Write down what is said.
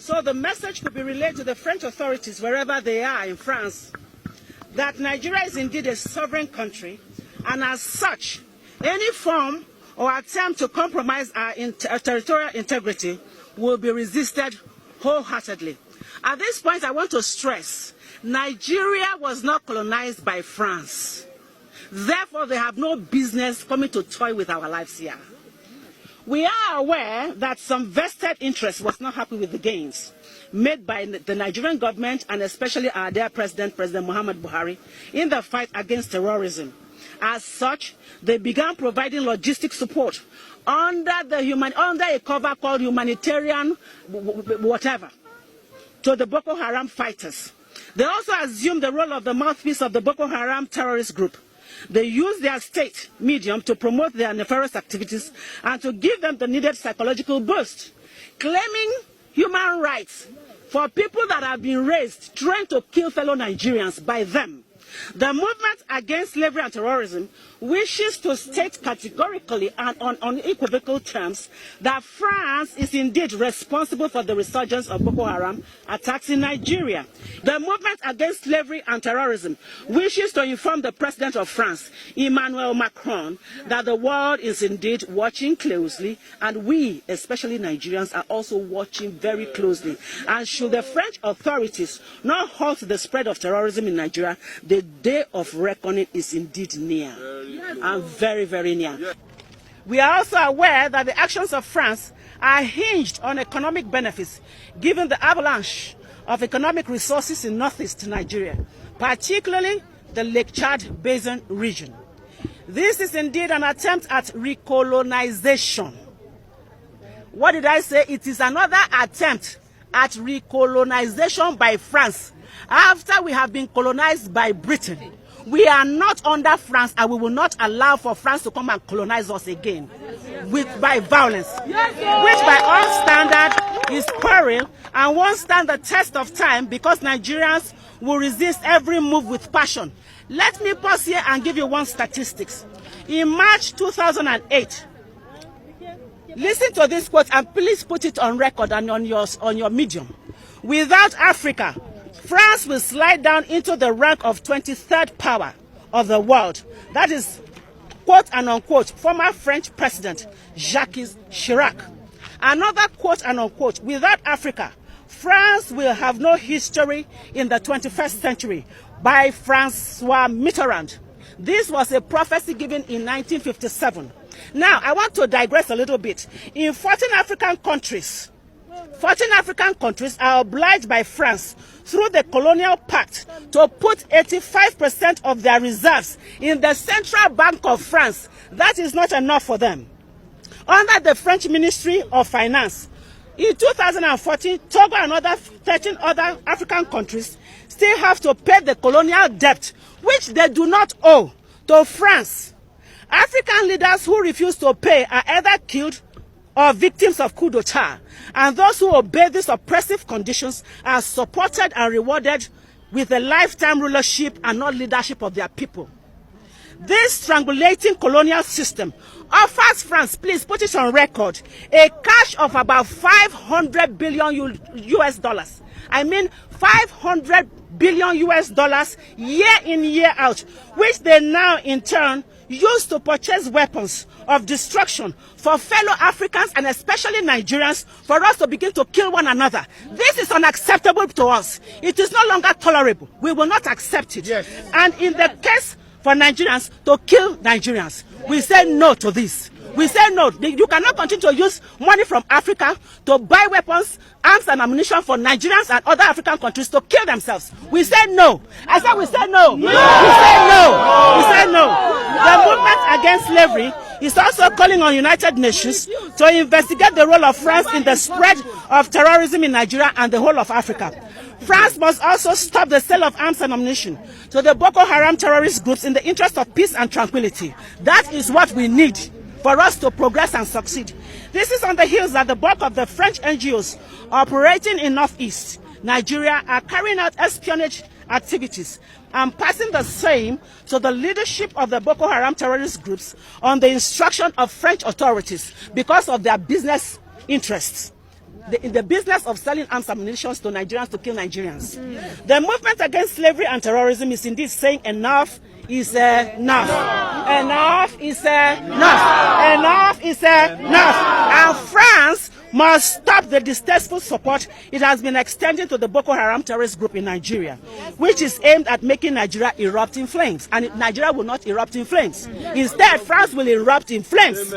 So the message could be relayed to the French authorities wherever they are in France that Nigeria is indeed a sovereign country, and as such, any form or attempt to compromise our territorial integrity will be resisted wholeheartedly. At this point, I want to stress, Nigeria was not colonized by France. Therefore, they have no business coming to toy with our lives here. We are aware that some vested interest was not happy with the gains made by the Nigerian government and especially our dear President Muhammad Buhari, in the fight against terrorism. As such, they began providing logistic support under a cover called humanitarian whatever to the Boko Haram fighters. They also assumed the role of the mouthpiece of the Boko Haram terrorist group. They used their state medium to promote their nefarious activities and to give them the needed psychological boost, claiming human rights for people that have been raised, trained to kill fellow Nigerians by them. The movement against slavery and terrorism wishes to state categorically and on unequivocal terms that France is indeed responsible for the resurgence of Boko Haram attacks in Nigeria. The movement against slavery and terrorism wishes to inform the President of France, Emmanuel Macron, that the world is indeed watching closely, and we, especially Nigerians, are also watching very closely. And should the French authorities not halt the spread of terrorism in Nigeria, the day of reckoning is indeed near, and very, very near. We are also aware that the actions of France are hinged on economic benefits, given the avalanche of economic resources in northeast Nigeria, particularly the Lake Chad Basin region. This is indeed an attempt at recolonization. What did I say? It is another attempt at recolonization by France after we have been colonized by Britain. We are not under France, and we will not allow for France to come and colonize us again by violence, which by all standard is peril and won't stand the test of time, because Nigerians will resist every move with passion. Let me pause here and give you one statistics. In March 2008, listen to this quote and please put it on record and on your medium. Without Africa, France will slide down into the rank of 23rd power of the world. That is, quote and unquote, former French President Jacques Chirac. Another quote and unquote, without Africa, France will have no history in the 21st century, by Francois Mitterrand. This was a prophecy given in 1957. Now, I want to digress a little bit. In 14 African countries are obliged by France through the colonial pact to put 85% of their reserves in the Central Bank of France. That is not enough for them. Under the French Ministry of Finance, in 2014, Togo and 13 other African countries still have to pay the colonial debt, which they do not owe, to France. African leaders who refuse to pay are either killed or victims of coup d'etat, and those who obey these oppressive conditions are supported and rewarded with a lifetime rulership and not leadership of their people. This strangulating colonial system offers France, please put it on record, a cash of about 500 billion US dollars. I mean 500 billion US dollars year in, year out, which they now in turn use to purchase weapons of destruction for fellow Africans and especially Nigerians, for us to begin to kill one another. This is unacceptable to us. It is no longer tolerable. We will not accept it. Yes. And in the case for Nigerians to kill Nigerians, we say no to this. We say no. You cannot continue to use money from Africa to buy weapons, arms and ammunition for Nigerians and other African countries to kill themselves. We say no. I said we say no. No. We say no. We say no. The movement against slavery is also calling on United Nations to investigate the role of France in the spread of terrorism in Nigeria and the whole of Africa. France must also stop the sale of arms and ammunition to the Boko Haram terrorist groups in the interest of peace and tranquility. That is what we need for us to progress and succeed. This is on the heels that the bulk of the French NGOs operating in Northeast Nigeria are carrying out espionage activities and passing the same to the leadership of the Boko Haram terrorist groups on the instruction of French authorities because of their business interests. in the business of selling arms and ammunition to Nigerians to kill Nigerians. The movement against slavery and terrorism is indeed saying enough is enough. Enough is enough. Enough is enough. And France must stop the distasteful support it has been extending to the Boko Haram terrorist group in Nigeria, which is aimed at making Nigeria erupt in flames. And Nigeria will not erupt in flames. Instead, France will erupt in flames.